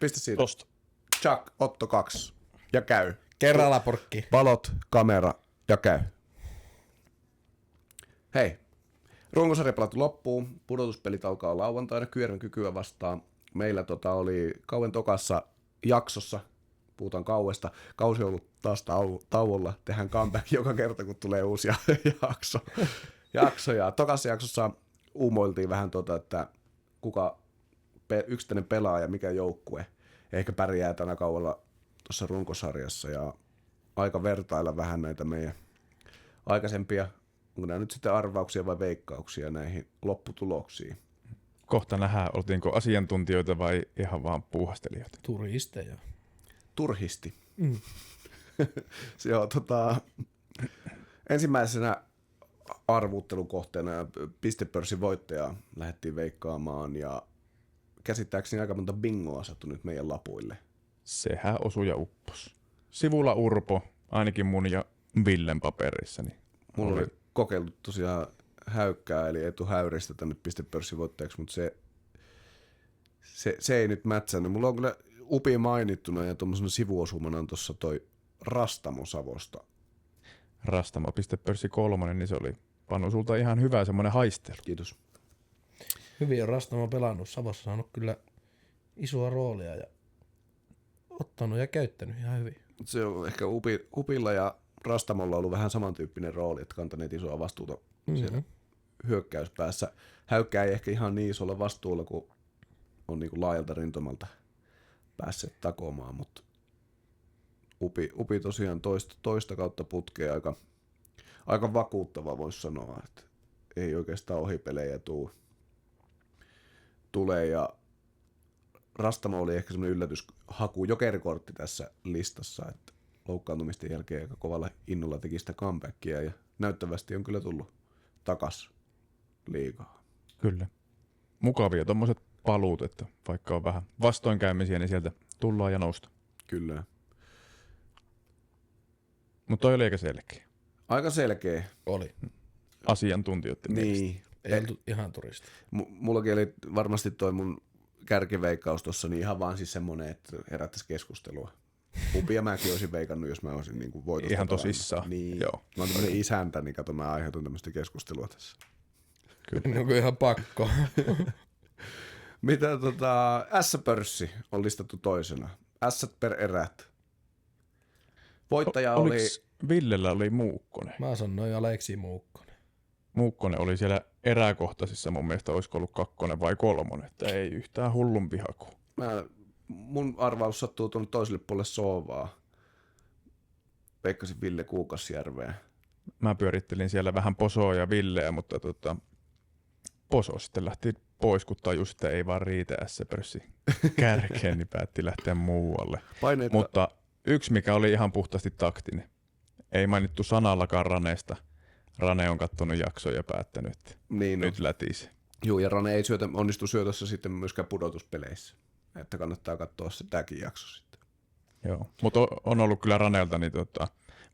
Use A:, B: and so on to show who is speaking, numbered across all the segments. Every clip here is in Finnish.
A: Pistä siitä.
B: Tosta.
A: Chuck, Otto 2. Ja käy.
C: Kerralla porkki.
A: Valot, kamera ja käy. Hei. Runkosarja pelattu loppuun. Pudotuspelit alkaa lauantaina Kyörön Kykyä vastaan. Meillä oli Kauen tokassa jaksossa. Puhutaan Kauesta. Kausi on ollut taas tauolla. Tehdään comeback joka kerta, kun tulee uusi jakso. Ja tokassa jaksossa uumoiltiin vähän että kuka yksittäinen pelaaja, mikä joukkue ehkä pärjää tänä kaudella tuossa runkosarjassa. Ja aika vertailla vähän näitä meidän aikaisempia, onko nämä nyt sitten arvauksia vai veikkauksia näihin lopputuloksiin.
B: Kohta nähdään, oltiinko asiantuntijoita vai ihan vaan puuhastelijoita.
C: Turisteja.
A: Turhisti. Joo, ensimmäisenä arvuuttelun kohteena pistepörssin voittajaa lähdettiin veikkaamaan ja käsittääkseni aika monta bingoa sattui nyt meidän lapuille.
B: Sehän osui ja uppos. Sivulla Urpo, ainakin mun ja Villen paperissa. Niin
A: mulla oli kokeiltu tosiaan Häykkää, eli Eetu Häyristä tänne pistepörssin voittajaksi, mutta se ei nyt mätsännyt. Mulla on kyllä Upi mainittuna ja tuommoisena sivuosumana on tuossa toi Rastamo Savosta.
B: Rastamo pistepörssi 3, niin se oli Panu sulta ihan hyvä semmoinen haistelu.
A: Kiitos.
C: Hyvin on Rastamo pelannut. Savossa saanut kyllä isoa roolia ja ottanut ja käyttänyt ihan hyvin.
A: Se on ehkä Upilla ja Rastamolla ollut vähän samantyyppinen rooli, että kantaneet isoa vastuuta siellä hyökkäyspäässä. Häykkää ei ehkä ihan niin isolla vastuulla, kun on niin kuin laajalta rintamalta päässeet takomaan, mutta Upi tosiaan toista kautta putkea aika vakuuttava voisi sanoa, että ei oikeastaan ohipelejä tulee ja Rastamo oli ehkä semmoinen yllätyshaku jokerikortti tässä listassa, että loukkaantumisten jälkeen aika kovalla innolla teki sitä comebackia ja näyttävästi on kyllä tullut takas liigaa.
B: Kyllä. Mukavia tommoset paluut, että vaikka on vähän vastoinkäymisiä, niin sieltä tullaan ja nousta.
A: Kyllä.
B: Mutta toi oli aika selkeä.
A: Aika selkeä.
C: Oli.
B: Asiantuntijoiden mielestä.
A: Niin.
C: Ei oltu ihan turisti.
A: Mullakin oli varmasti toi mun kärkiveikkaus tossa, niin ihan vaan siis semmonen, että herättäisi keskustelua. Upia mäkin olisin veikannut, jos mä olisin niin voitosta.
B: Ihan tosissaan.
A: Niin.
B: Joo.
A: Mä oon tämmönen isäntä, niin kato mä aiheutan tämmöistä keskustelua tässä.
B: Kyllä.
C: Onko ihan pakko?
A: Mitä S-pörssi on listattu toisena. S per erät. Voittaja oli...
B: Villellä oli Muukkonen.
C: Mä sanoin Aleksi Muukkonen.
B: Muukkonen oli siellä eräkohtaisissa, mun mielestä olisiko ollut 2 vai 3, että ei yhtään hullumpi haku.
A: Mun arvaus sattuu tuonne toiselle puolelle soovaa. Veikkasin Ville Kuukasjärveä.
B: Mä pyörittelin siellä vähän Posoa ja Villeä, mutta Poso sitten lähti pois, kun tajus, että ei vaan riitä S-pörssi kärkeen, niin päätti lähteä muualle.
A: Paineita.
B: Mutta yksi, mikä oli ihan puhtaasti taktinen. Ei mainittu sanallakaan Raneesta. Rane on kattonut jaksoja ja päättänyt, että
A: niin
B: nyt lätisi.
A: Joo, ja Rane ei onnistu syötössä sitten myöskään pudotuspeleissä. Että kannattaa katsoa se tämäkin jakso sitten.
B: Joo, mutta on ollut kyllä Ranelta, niin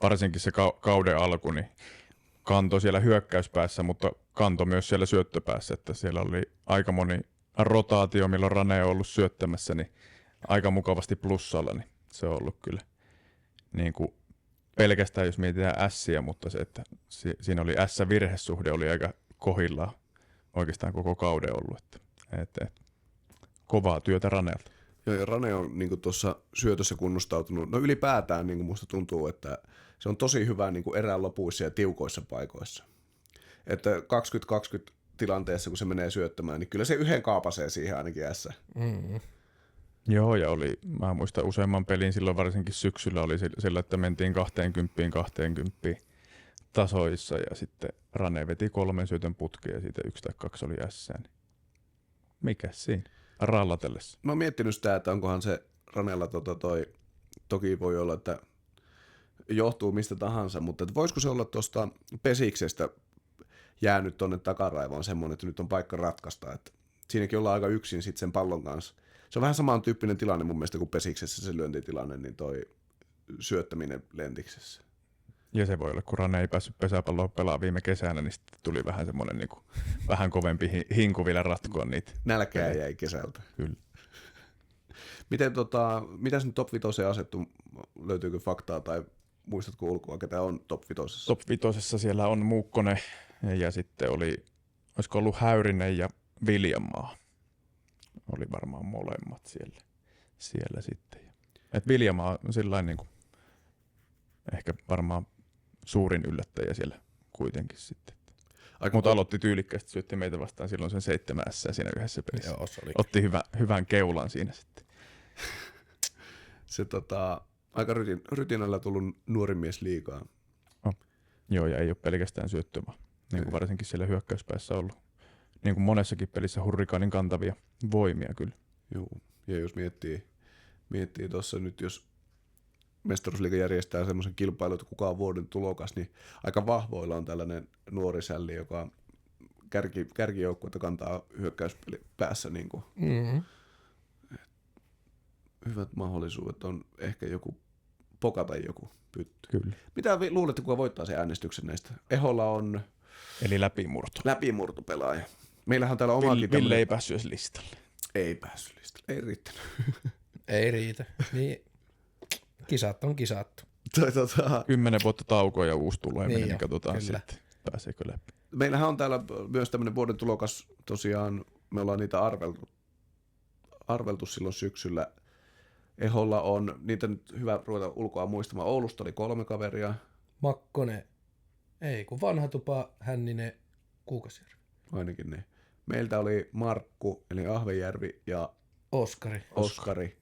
B: varsinkin se kauden alku, niin kanto siellä hyökkäyspäässä, mutta kanto myös siellä syöttöpäässä, että siellä oli aika moni rotaatio, milloin Rane on ollut syöttämässä, niin aika mukavasti plussalla, niin se on ollut kyllä niin kuin pelkästään, jos mietitään Ässiä, mutta se, että siinä oli S-virhesuhde oli aika kohillaan oikeastaan koko kauden ollut, että kovaa työtä Ranelta.
A: Joo, ja Rane on niin tuossa syötössä kunnostautunut. No ylipäätään niin musta tuntuu, että se on tosi hyvä niin erään lopuissa ja tiukoissa paikoissa. Että 20-20 tilanteessa, kun se menee syöttämään, niin kyllä se yhden kaapasee siihen ainakin S.
C: Mm-hmm.
B: Joo, ja mä muistan useamman pelin silloin varsinkin syksyllä oli sillä, että mentiin 20 tasoissa ja sitten Rane veti 3 syötön putkea ja siitä 1 tai 2 oli S. Niin mikäs siinä? Rallatellessa.
A: Mä oon miettinyt sitä, että onkohan se Ranella toki voi olla, että johtuu mistä tahansa, mutta että voisiko se olla tuosta Pesiksestä jäänyt tonne takaraivoon semmoinen, että nyt on paikka ratkaista, että siinäkin ollaan aika yksin sitten sen pallon kanssa. Se on vähän samantyyppinen tilanne mun mielestä kuin Pesiksessä se lyöntitilanne, niin toi syöttäminen Lentiksessä.
B: Ja se voi olla, kun Rane ei päässyt pesäpalloa pelaamaan viime kesänä, niin sitten tuli vähän semmoinen niin kuin, vähän kovempi hinku vielä ratkoa niitä.
A: Nälkää jäi kesältä.
B: Kyllä.
A: Mitä sen top 5 asettu? Löytyykö faktaa tai muistatko ulkoa, ketä on top 5?
B: Top 5 siellä on Muukkonen ja sitten olisiko ollut Häyrinen ja Viljamaa. Oli varmaan molemmat siellä sitten. Et Viljamaa on sillain niin kuin ehkä varmaan suurin yllättäjä siellä kuitenkin sitten. Mutta aloitti tyylikkäästi, syötti meitä vastaan silloin sen 7 siinä yhdessä pelissä.
C: Joo, se oli.
B: Otti hyvän keulan siinä sitten.
A: Se aika rytinällä tullut nuori mies liigaa.
B: Joo, ja ei ole pelkästään syöttö, vaan niin kuin varsinkin siellä hyökkäyspäässä ollut. Niin kuin monessakin pelissä Hurrikaanin kantavia voimia kyllä.
A: Joo, ja jos miettii tuossa nyt, jos Mestaruusliiga järjestää semmoisen kilpailun, että kuka on vuoden tulokas, niin aika vahvoilla on tällainen nuori sälli, joka kärkijoukkuetta kantaa hyökkäyspeli päässä. Niin kuin.
C: Mm-hmm.
A: Hyvät mahdollisuudet on ehkä joku pokata joku pytty.
B: Kyllä.
A: Mitä luulette, kuka voittaa sen äänestyksen näistä? Eholla on
B: Eli
A: läpimurtopelaaja. Meillähän on täällä omakin
B: Ville ei päässyt edes listalle.
A: Ei päässyt listalle, ei riittänyt.
C: Ei riitä. Niin, kisat on kisattu.
B: 10 vuotta taukoa ja uusi tuleminen, niin katsotaan
C: kyllä.
B: sitten, pääseekö läpi.
A: Meillähän on täällä myös tämmöinen vuoden tulokas, tosiaan me ollaan niitä arveltu silloin syksyllä. Eholla on, niitä nyt hyvä ruveta ulkoa muistamaan, Oulusta oli 3 kaveria.
C: Makkonen, ei kun vanha tupa, Hänninen, Kuukasjärvi.
A: Ainakin ne. Meiltä oli Markku, eli Ahvejärvi ja Oskari.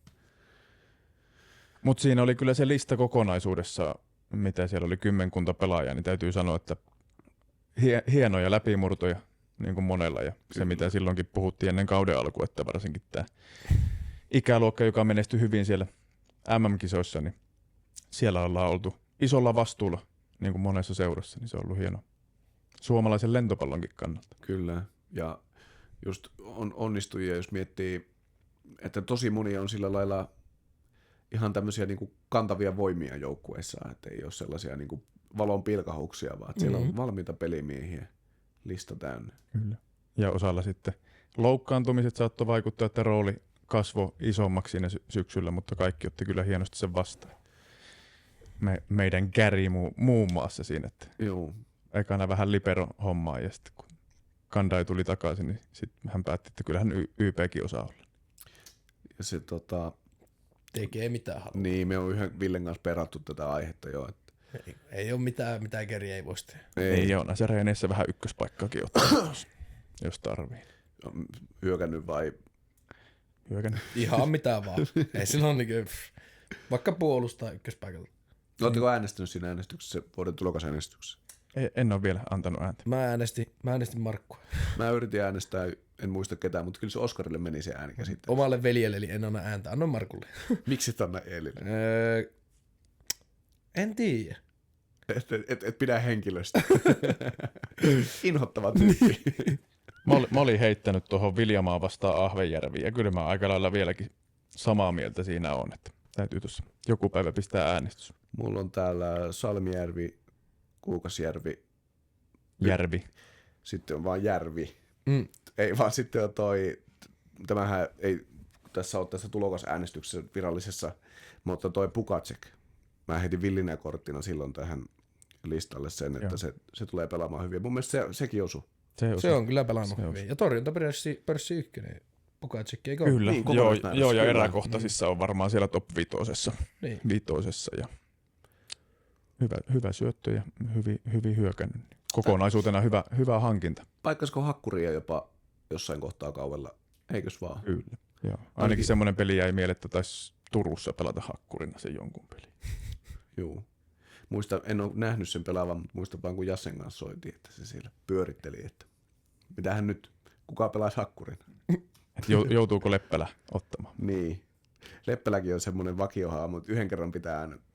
B: Mutta siinä oli kyllä se lista kokonaisuudessa, mitä siellä oli 10 pelaajaa, niin täytyy sanoa, että hienoja läpimurtoja niin kuin monella. Ja se, mitä silloinkin puhuttiin ennen kauden alkua, että varsinkin tämä ikäluokka, joka menestyi hyvin siellä MM-kisoissa, niin siellä ollaan oltu isolla vastuulla, niin kuin monessa seurassa, niin se on ollut hieno suomalaisen lentopallonkin kannalta.
A: Kyllä, ja just on onnistujia, jos miettii, että tosi moni on sillä lailla ihan tämmöisiä niin kuin kantavia voimia joukkueissa, että ei ole sellaisia niin kuin valon pilkahuksia, vaan että siellä on valmiita pelimiehiä lista täynnä.
B: Kyllä. Ja osalla sitten loukkaantumiset saattoi vaikuttaa, että rooli kasvoi isommaksi siinä syksyllä, mutta kaikki otti kyllä hienosti sen vastaan. Meidän Gary muun muassa siinä, että
A: Joo.
B: ekana vähän libero hommaa ja sitten kun Kandai tuli takaisin, niin sitten hän päätti, että kyllähän YPkin osaa olla.
A: Ja se
C: Tekee mitä haluaa.
A: niin, me on yhden Villen kanssa perattu tätä aihetta jo. Että
C: Ei ole mitään Geri ei voisi tehdä.
B: Ei ole, näissä reeneissä vähän ykköspaikkaakin ottaa, jos tarvii.
A: Hyökännyt vai?
B: Hyökännyt.
C: Ihan mitä vaan. Ei silloin vaikka puolustaa ykköspaikalla.
A: Oletteko äänestänyt siinä äänestyksessä, vuoden tulokasäänestyksessä?
B: En ole vielä antanut ääntä.
C: Mä äänestin Markkua.
A: Mä yritin äänestää, en muista ketään, mutta kyllä se Oskarille meni se ääni käsittää.
C: Omalle veljelle, eli en anna ääntä. Annoin Markulle.
A: Miksi et anna Eelille?
C: En tiedä.
A: Et pidä henkilöstä. Inhottava tyyppi.
B: Mä olin heittänyt tuohon Viljamaa vastaan Ahvejärviin ja kyllä mä aika lailla vieläkin samaa mieltä siinä on, että täytyy tuossa joku päivä pistää äänestys.
A: Mulla on täällä Salmijärvi, Kuukasjärvi.
B: Järvi.
A: Sitten on vaan Järvi.
C: Mm.
A: Ei vaan sitten on tämähän ei tässä ole tässä tulokasäänestyksessä virallisessa, mutta toi Pukacek. Mä heitin villinä korttina silloin tähän listalle sen, että se tulee pelaamaan hyvin. Mun mielestä sekin osui.
C: Se on kyllä pelannut hyvin. Ja torjuntapörssi 1. Pukacek, eikö?
B: Kyllä,
A: niin,
B: joo, ja eräkohtaisissa on varmaan siellä top 5.
C: Niin.
B: Ja hyvä syöttö ja hyvin hyökännyt. Kokonaisuutena hyvä hankinta.
A: Paikkasko hakkuria jopa jossain kohtaa kaudella, eikös vaan?
B: Kyllä, joo. Ainakin semmoinen peli jäi mieleen, että taisi Turussa pelata hakkurina sen jonkun peli.
A: Joo. Muista, en ole nähnyt sen pelaavan, mutta muistan vaan kun Jassen kanssa soitiin, että se siellä pyöritteli, että mitähän nyt, kuka pelaisi hakkurina?
B: Joutuuko Leppälä ottamaan?
A: Niin. Leppäläkin on semmoinen vakiohaa, mutta yhden kerran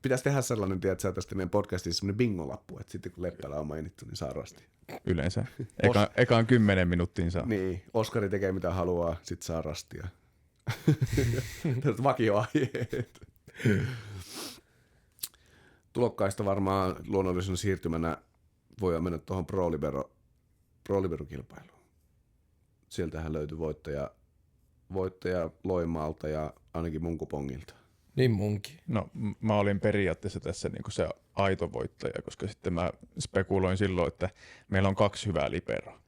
A: pitäisi tehdä sellainen, että sä tästä meidän podcastissa semmoinen bingolappu, että sitten kun Leppälä on mainittu, niin saa rasti.
B: Yleensä. Ekaan 10 minuuttiin saa.
A: Niin, Oskari tekee mitä haluaa, sit saa rastia. Vakioahjeet. Tulokkaista varmaan luonnollisena siirtymänä voi mennä tuohon Pro Libero-kilpailuun. Sieltähän löytyi voittaja Loimaalta ja ainakin mun kupongilta.
C: Niin munkin.
B: No mä olin periaatteessa tässä niinku se aito voittaja, koska sitten mä spekuloin silloin, että meillä on 2 hyvää liberoa.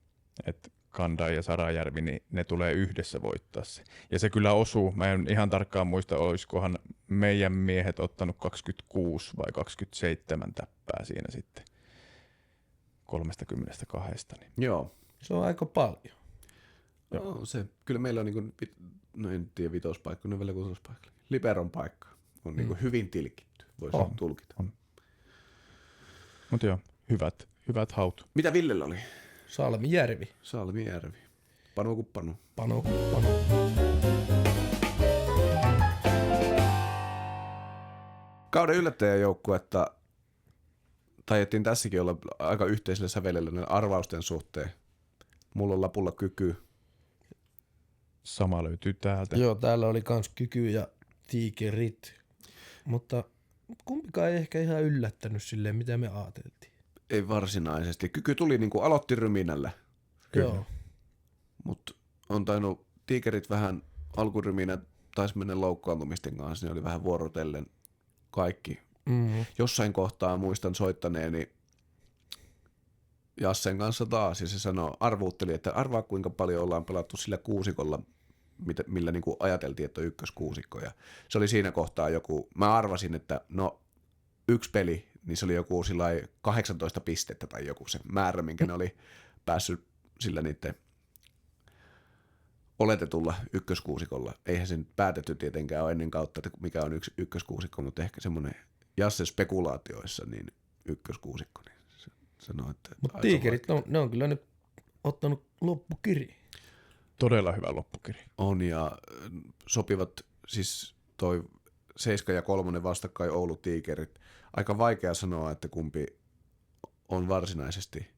B: Että Kanda ja Sarajärvi, niin ne tulee yhdessä voittaa se. Ja se kyllä osuu. Mä en ihan tarkkaan muista, olisikohan meidän miehet ottanut 26 vai 27 täppää siinä sitten 32. Niin.
A: Joo.
C: Se on aika paljon.
A: No, se, kyllä meillä on, niinku, no en tiedä vitospaikka, no vielä kutospaikka. Liberon paikka on niinku hyvin tilkitty, voisi tulkita.
B: Mutta joo, hyvät haut.
A: Mitä Villellä oli?
C: Salmijärvi.
A: Salmijärvi. Panu kuin panu.
C: Pano kuin pano.
A: Kauden yllättäjäjoukkuetta taidettiin tässäkin olla aika yhteisellä sävelellä arvausten suhteen. Mulla on lapulla kyky.
B: Sama löytyy täältä.
C: Joo, täällä oli kans kyky ja tiikerit. Mutta kumpikaan ei ehkä ihan yllättänyt silleen, mitä me ajateltiin.
A: Ei varsinaisesti. Kyky tuli niinku aloitti ryminällä,
C: Joo.
A: mutta on tainnut tiikerit vähän alkuryminä taisi mennä loukkaantumisten kanssa. Ne oli vähän vuorotellen kaikki.
C: Mm-hmm.
A: Jossain kohtaa muistan soittaneeni Jassen kanssa taas ja se arvuutteli, että arvaa kuinka paljon ollaan pelattu sillä kuusikolla, millä niin kuin ajateltiin, että on ykköskuusikko. Ja se oli siinä kohtaa joku, mä arvasin, että no 1 peli, niin se oli joku 18 pistettä tai joku se määrä, minkä ne oli päässyt sillä niiden oletetulla ykköskuusikolla. Eihän se nyt päätetty tietenkään ole ennen kautta, että mikä on ykköskuusikko, mutta ehkä semmoinen Jassen spekulaatioissa niin ykköskuusikko, niin se sanoo, että
C: Mutta tiikerit, ne on kyllä nyt ottanut loppukiri.
B: Todella hyvä loppukiri.
A: on ja sopivat siis toi 7 ja 3 vastakkain Oulu Tiikerit. Aika vaikea sanoa, että kumpi on varsinaisesti.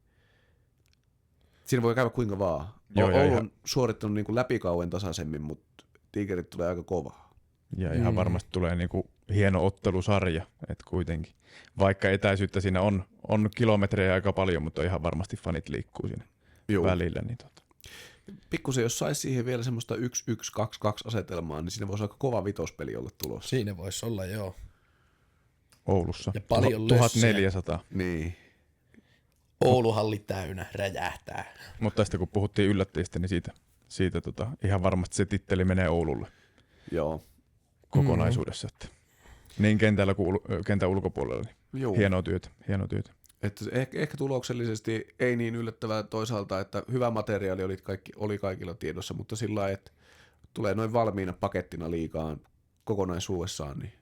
A: Siinä voi käydä kuinka vaan.
B: Joo, ja
A: Oulu
B: ihan-
A: on suorittanut niin kuin läpikauen tasaisemmin, mutta Tiikerit tulee aika kovaa.
B: Ja ihan varmasti tulee niinku hieno ottelusarja, että kuitenkin. Vaikka etäisyyttä siinä on kilometrejä aika paljon, mutta ihan varmasti fanit liikkuu siinä välillä. Niin
A: Pikkusen, jos saisi siihen vielä semmoista 1-1-2-2 asetelmaa, niin siinä voisi aika kova vitospeli olla tulossa.
C: Siinä voisi olla, joo.
B: Oulussa.
C: Ja paljon
B: 1400.
A: Niin.
C: Ouluhalli täynnä, räjähtää.
B: Mutta tästä kun puhuttiin yllättäjistä, niin siitä ihan varmasti se titteli menee Oululle
A: Joo.
B: kokonaisuudessa. Että niin kentällä kuin kentän ulkopuolella. Niin
A: Joo.
B: hienoa työtä.
A: Että ehkä tuloksellisesti ei niin yllättävää toisaalta, että hyvä materiaali oli kaikilla tiedossa, mutta sillä lailla, että tulee noin valmiina pakettina liigaan kokonaisuudessaan. Niin.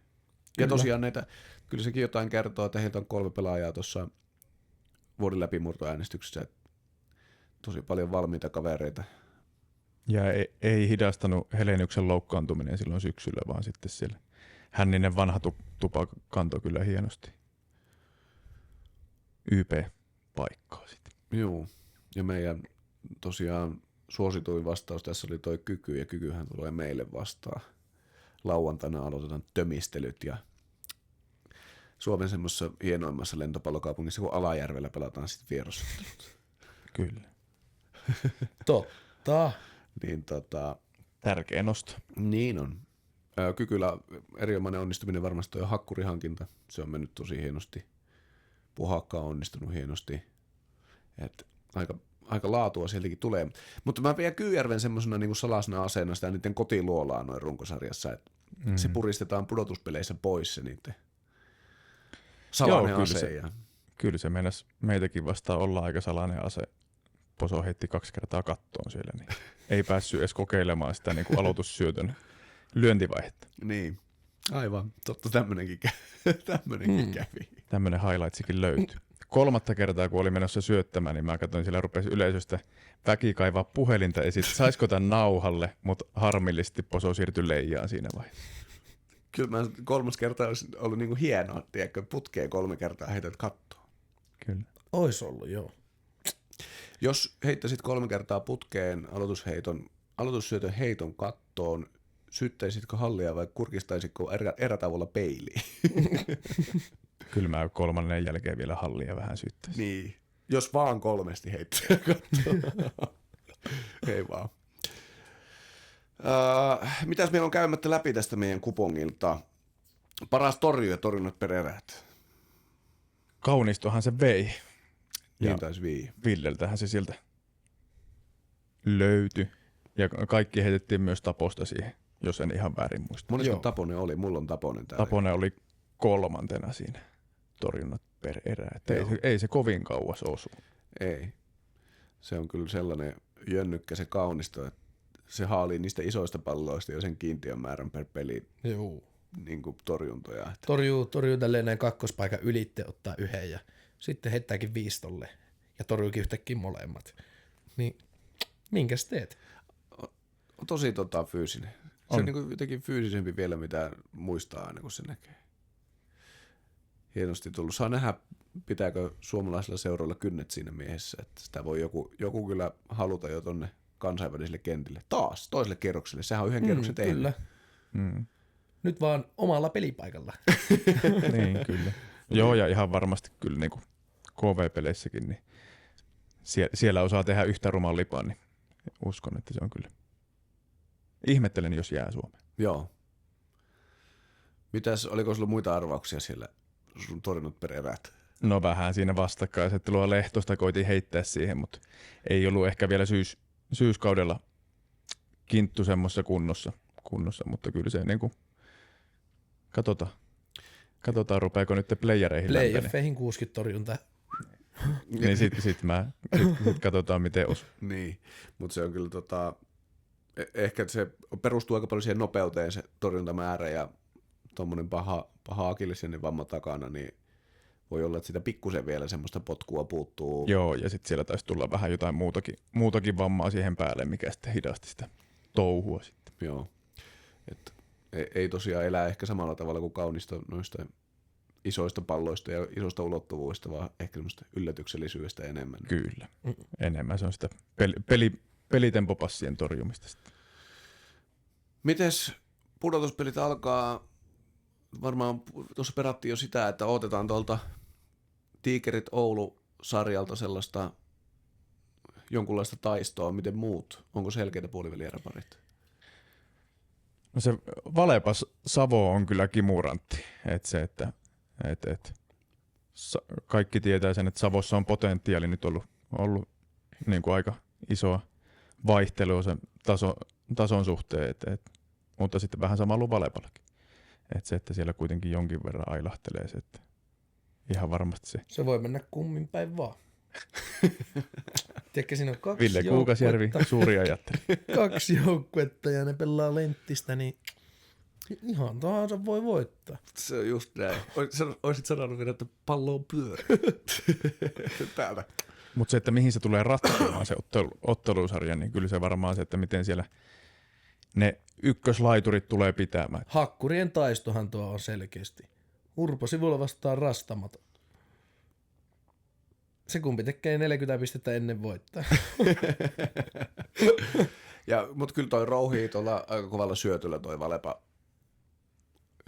A: Ja tosiaan näitä, kyllä sekin jotain kertoo, että heiltä on 3 pelaajaa tuossa vuoden läpimurtoäänestyksessä. Että tosi paljon valmiita kavereita.
B: Ja ei hidastanut Heleniuksen loukkaantuminen silloin syksyllä, vaan sitten siellä Hänninen vanha tupa kantoi kyllä hienosti YP-paikkaa sitten.
A: Joo. Ja meidän tosiaan suosituin vastaus tässä oli toi Kyky, ja Kykyhän tulee meille vastaan. Lauantaina aloitetaan tömistelyt ja Suomen semmoisessa hienoimmassa lentopallokaupungissa, kun Alajärvellä pelataan sitten vierossa.
B: Kyllä.
C: Totta.
A: Niin,
B: Tärkeä nosto.
A: niin on. Kykyllä erinomainen onnistuminen varmasti toi hakkurihankinta. Se on mennyt tosi hienosti. Puhakka on onnistunut hienosti. Et aika laatua sieltäkin tulee. Mutta mä pidän Kyyjärven semmoisena niin salasena aseena sitä niiden kotiluolaa noin runkosarjassa. Et se puristetaan pudotuspeleissä pois se niiden salainen ase.
B: Kyllä se meinasi meitäkin vastaan olla aika salainen ase. Poso heitti 2 kertaa kattoon siellä, niin ei päässyt edes kokeilemaan sitä niin kuin aloitussyötön lyöntivaihetta.
A: Niin, aivan. Totta tämmönenkin kävi.
B: Tämmöinen highlightsikin löytyy. 3. kertaa, kun oli menossa syöttämään, niin mä katsoin, siellä rupesi yleisöstä väki kaivaa puhelinta esiin, saisiko tämän nauhalle, mutta harmillisesti Poso siirtyi leijaan siinä vaiheessa.
A: Kyllä 3. kertaa olisi ollut niinku hienoa, tiedätkö, putkeen 3 kertaa heität kattoon.
B: Kyllä.
C: Ois ollut, joo.
A: Jos heittäisit 3 kertaa putkeen aloitussyötön heiton kattoon, syttäisitkö hallia vai kurkistaisitko erätauolla peiliin?
B: Kyllä mä 3. jälkeen vielä hallia vähän syyttäisin.
A: Niin, jos vaan 3 heittää kattoon. Ei vaan. Mitäs meillä on käymättä läpi tästä meidän kupongilta? Paras torju ja torjunnat per erät.
B: Kaunistohan se vei.
A: Niin taisi
B: Villeltähän se sieltä löytyi. Ja kaikki heitettiin myös Taposta siihen, jos en ihan väärin muista.
A: Monesti Taponen oli, mulla on Taponen täällä.
B: Taponen oli 3. siinä torjunnat per erä. Että ei se kovin kauas osu.
A: Ei. Se on kyllä sellainen jönnykkä se Kaunisto, että se haalii niistä isoista palloista jo sen kiintiön määrän per peli niin kuin torjuntoja. Että.
C: Torjuu tälleen näin kakkospaikan ylitte, ottaa yhden ja sitten heittääkin 5 tolle ja torjuukin yhtäkkiä molemmat. Niin minkäs teet?
A: On tosi fyysinen. Se on niin kuin jotenkin fyysisempi vielä, mitä muistaa aina, kun se näkee. Hienosti tullut. Saa nähdä, pitääkö suomalaisilla seuroilla kynnet siinä miehessä. Että sitä voi joku kyllä haluta jo tonne kansainvälisille kentille. Taas toiselle kerrokselle. Sehän on yhden kerroksen tehnyt.
C: Kyllä. Nyt vaan omalla pelipaikalla.
B: Niin, kyllä. Joo, ja ihan varmasti kyllä niin kuin KV-peleissäkin, niin siellä osaa tehdä yhtä ruman lipan, niin uskon, että se on kyllä. Ihmettelen, jos jää Suomeen.
A: Joo. Oliko sulla muita arvauksia siellä sun torjunnut per erät?
B: No vähän siinä vastakkaisettelua Lehtosta koitin heittää siihen, mutta ei ollut ehkä vielä syyskaudella kinttu semmoisessa kunnossa, mutta kyllä se niin kuin, katsotaan rupeako nyt playereihin lämpenee.
C: Playoffeihin 60 torjunta.
B: Niin sit katsotaan miten osuu.
A: Niin, mutta se on kyllä ehkä se perustuu aika paljon siihen nopeuteen se torjuntamäärä ja tuommoinen paha akillesjännin vamma takana, niin voi olla, että sitä pikkusen vielä semmoista potkua puuttuu.
B: Joo, ja sitten siellä taisi tulla vähän jotain muutakin vammaa siihen päälle, mikä sitten hidasti sitä touhua sitten.
A: Joo, että ei tosiaan elää ehkä samalla tavalla kuin Kaunisto noista isoista palloista ja isosta ulottuvuudesta, vaan ehkä semmoista yllätyksellisyydestä enemmän.
B: Kyllä, enemmän se on sitä pelitenpopassien torjumista sitten.
A: Mites pudotuspelit alkaa? Varmaan tuossa perattiin jo sitä, että odotetaan tuolta Tiikerit Oulu-sarjalta sellaista jonkunlaista taistoa. Miten muut? Onko selkeitä puolivälieräparit?
C: No
B: se Valepas Savo on kyllä kimurantti. Että kaikki tietää sen, että Savossa on potentiaali nyt ollut niin kuin aika isoa vaihtelua sen tason suhteen, mutta sitten vähän sama ollut Valepallakin. Että siellä kuitenkin jonkin verran ailahtelee se, että ihan varmasti se.
C: Se voi mennä kummin päin vaan. Tiedätkö, siinä on 2
B: Ville Kuukasjärvi, suuri ajatteli.
C: 2 joukkuetta ja ne pelaa Lenttistä, niin ihan tahansa voi voittaa.
A: Se on just näin. Oisit sanonut vielä, että pallo on pyörä. Täältä.
B: Mutta se, että mihin se tulee ratkeamaan se ottelusarja, niin kyllä se varmaan se, että miten siellä ne ykköslaiturit tulee pitämään.
C: Hakkurien taistohan tuo on selkeästi. Urpo sivulla vastaan Rastamato. Se kumpi tekee 40 pistettä ennen voittaa.
A: Mutta kyllä toi rouhii tuolla aika kovalla syötöllä toi Valepa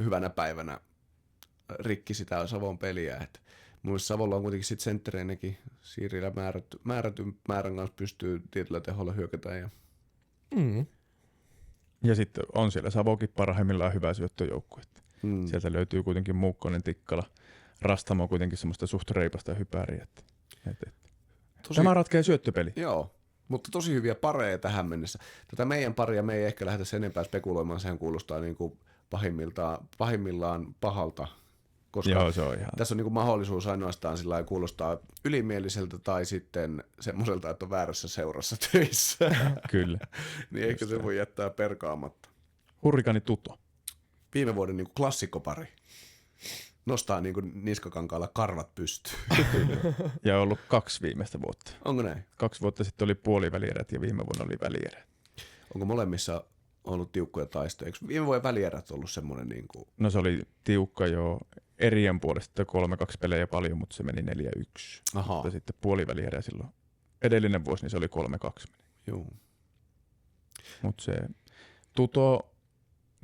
A: hyvänä päivänä rikki sitä Savon peliä. Et mun mielestä Savolla on kuitenkin sitten senttereinäkin Siirillä määrätyn määrän kanssa pystyy tietyllä teholla hyökätään.
B: Ja sitten on siellä Savokin parhaimmillaan hyvä syöttöjoukkue. Sieltä löytyy kuitenkin Muukkonen, Tikkala, Rastamo kuitenkin semmoista suht reipasta hypääriä. Tämä ratkeaa syöttöpeli.
A: Joo, mutta tosi hyviä pareja tähän mennessä. Tätä meidän paria me ei ehkä lähdetä sen enempää spekuloimaan, sehän kuulostaa niin kuin pahimmillaan pahalta. Koska
B: joo, se on ihan.
A: Tässä on niin kuin mahdollisuus ainoastaan sillä lailla kuulostaa ylimieliseltä tai sitten semmoiselta, että on väärässä seurassa töissä.
B: Kyllä.
A: Niin ehkä se voi jättää perkaamatta.
B: Hurrikani Tuto.
A: Viime vuoden niin kuin klassikkopari. Nostaa niin kuin niskakankaalla karvat pystyyn.
B: Ja on ollut 2 viimeistä vuotta.
A: Onko näin?
B: 2 vuotta sitten oli puolivälierät ja viime vuonna oli välierät.
A: Onko molemmissa ollut tiukkoja taistoja? Eikö viime vuoden välierät ollut semmoinen niin kuin.
B: No se oli tiukka jo erien puolesta, 3-2 pelejä paljon, mutta se meni 4-1.
A: Aha.
B: Mutta sitten puolivälierä silloin edellinen vuosi, niin se oli 3-2.
A: Joo.
B: Mutta se Tuto,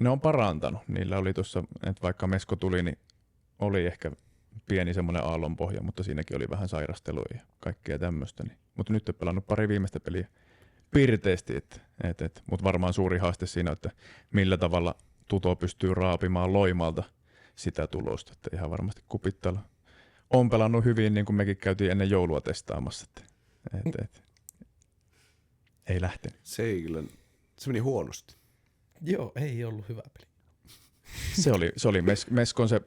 B: ne on parantanut. Niillä oli tuossa, että vaikka Mesko tuli, niin oli ehkä pieni semmoinen aallonpohja, mutta siinäkin oli vähän sairastelua ja kaikkea tämmöistä. Niin. Mutta nyt on pelannut pari viimeistä peliä pirteästi, mutta varmaan suuri haaste siinä, että millä tavalla Tuto pystyy raapimaan Loimalta sitä tulosta, että ihan varmasti Kupittala on pelannut hyvin, niin kuin mekin käytiin ennen joulua testaamassa, että ei lähtenyt.
A: Se meni huonosti.
C: Joo, ei ollut hyvä peli.
B: Se oli Meskon se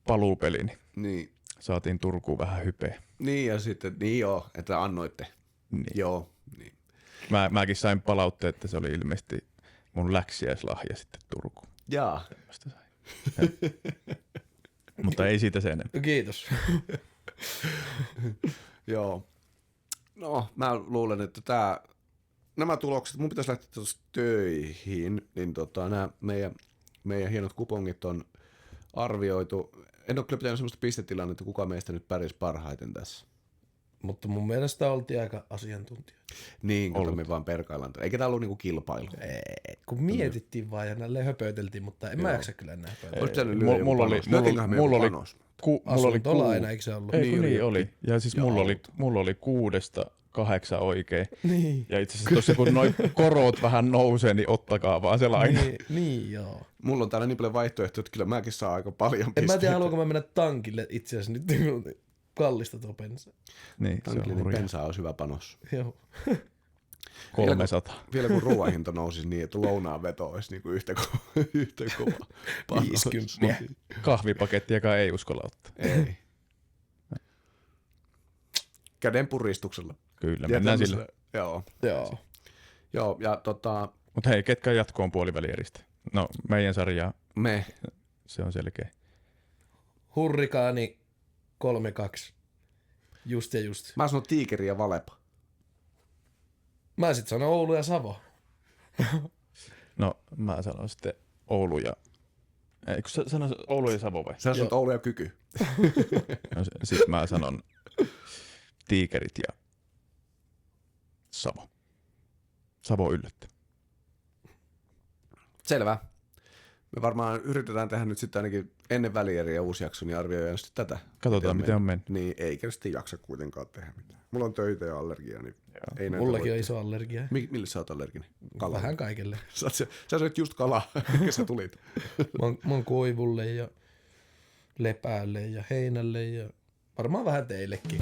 B: paluupeli,
A: Niin.
B: saatiin Turkuun vähän hypeä.
A: Niin ja sitten, niin joo, että annoitte.
B: Niin.
A: Joo, niin.
B: Mäkin sain palautteet, että se oli ilmeisesti mun läksiäislahja sitten Turkuun.
A: Jaa.
B: Mutta ei siitä sen enempää.
C: Kiitos.
A: Joo. No, mä luulen, että nämä tulokset, mun pitäisi lähteä tuossa töihin, niin nämä meidän hienot kupongit on arvioitu. En ole kyllä pitänyt sellaista pistetilannetta, kuka meistä nyt pärjäsi parhaiten tässä.
C: Mutta mun mielestä oltiin aika asiantuntijoita.
A: Niin, kun me vaan perkaillaan. Eikä tää ollut niinku kilpailu.
C: Kun mietittiin vaan ja näille höpöteltiin, mutta en mä jaksa kyllä enää höpötellä.
A: Olisi pitänyt lyödä joku panos. Lyötiinköhän me joku panos?
C: Asuntolaina, eikö se ollut?
B: Niin oli. Ja siis mulla oli 6-8 oikein.
C: Niin.
B: Ja itse asiassa tuossa kun noi korot vähän nousee, niin ottakaa vaan se laina.
C: Niin, joo.
A: Mulla on täällä niin paljon vaihtoehtoja, että kyllä mäkin saa aika paljon pisteitä.
C: En mä tiedä, haluanko mä mennä tankille itse asiassa nyt, kun kallista tuo bensa.
B: Niin,
A: Tankille niin bensaa olisi hyvä panos.
C: Joo.
B: 300.
A: Vielä kun ruoan hinta nousisi niin, että lounaan veto olisi niin kuin yhtä kova panos.
C: 50.
B: Kahvipakettiakaan ei uskalla ottaa.
A: Ei. Käden puristuksella.
B: Kyllä, mennään sillä.
A: Joo.
C: Joo,
A: ja
B: Mutta hei, ketkä jatkoon puolivälieristä? No, meidän sarjaa, se on selkeä.
C: Hurrikaani 3-2. Just ja just.
A: Mä sanon Tiikeri ja Valepa.
C: Mä sit sanon Oulu ja Savo.
B: No, mä sanon sitten Oulu ja... Eikö sä sano Oulu ja Savo vai?
A: Sä sanot Oulu ja Kyky.
B: No, sit mä sanon Tiikerit ja Savo. Savo yllättää.
A: Selvä. Me varmaan yritetään tehdä nyt sitten ainakin ennen välieriä uusi jakso, niin arvioidaan sitten tätä.
B: Katsotaan, miten on mennyt.
A: Niin, eikä sitten jaksa kuitenkaan tehdä mitään. Mulla on töitä ja allergia, niin ei näitä
C: Mullakin
A: voi
C: on iso allergia.
A: Mille sä oot allerginen? Kalaa.
C: Vähän kaikelle.
A: Sä söit just kalaa, minkä sä tulit.
C: Mä oon koivulle ja lepäälle ja heinälle ja varmaan vähän teillekin.